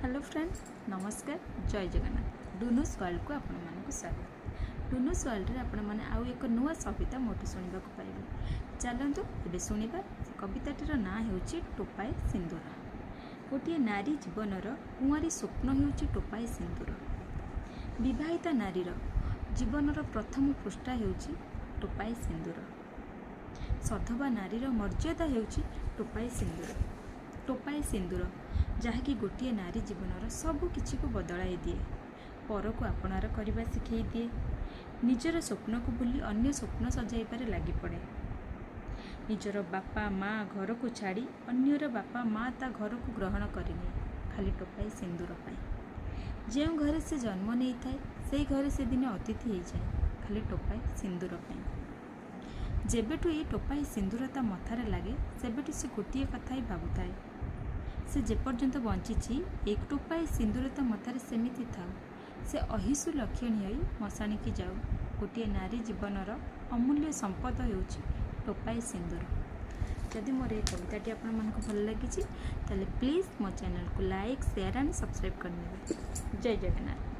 Hello friends, नमस्कार, जय Jagannath. डुनुस world को आपण मानक स्वागत। डुनुस वर्ल्ड रे आपण माने आउ एक नुआ कविता मोटू सुनिबा को पाइबे। चलंतु एबे सुनिबा। कविताटीर ना हेउची टोपाए सिंदूर। गोटे नारी जीवनर कुआरी स्वप्न हेउची टोपाए सिंदूर। विवाहिता नारीर जीवनर प्रथम पृष्ठा हेउची टोपाए सिंदूर। सधवा नारीर मर्यादा हेउची टोपाए सिंदूर। टोपाए सिंदूर जहाँकि गोटे नारी जीवनर सबु किछि को बदलाई दिए, पर को आपणार करबा सिखै दिए, निजर स्वप्न को भूली अन्य स्वप्न सजाइबारे लागि पड़े। निजर बापा माँ घर को छाड़ी अन्यर बापा माँ ता घर को ग्रहण करेनि खाली टोपाए सिंदूर पाई। जे घरे से जन्म नहीं थाए से घरे से दिन अतिथि हो जाए खाली टोपाए सिंदूर पाई। जेबेठु ये टोपाए सिंदूर ता मथारे लागे सेबेठु से गोटे कथा ही भाबुताए, से जेपर्यंत बंची एक टोपाए सिंदूर ता मथारे सेमिति थाउ, से अहिसु लक्षणी होई मशाणी की जाऊ। गोटे नारी जीवनर अमूल्य संपद हेउची टोपाए सिंदूर। जदि मोर ये कविताटी आपण मानक भल लगी ताले प्लीज मो चैनल को लाइक शेयर एंड सब्सक्राइब करने। जय जगन्नाथ।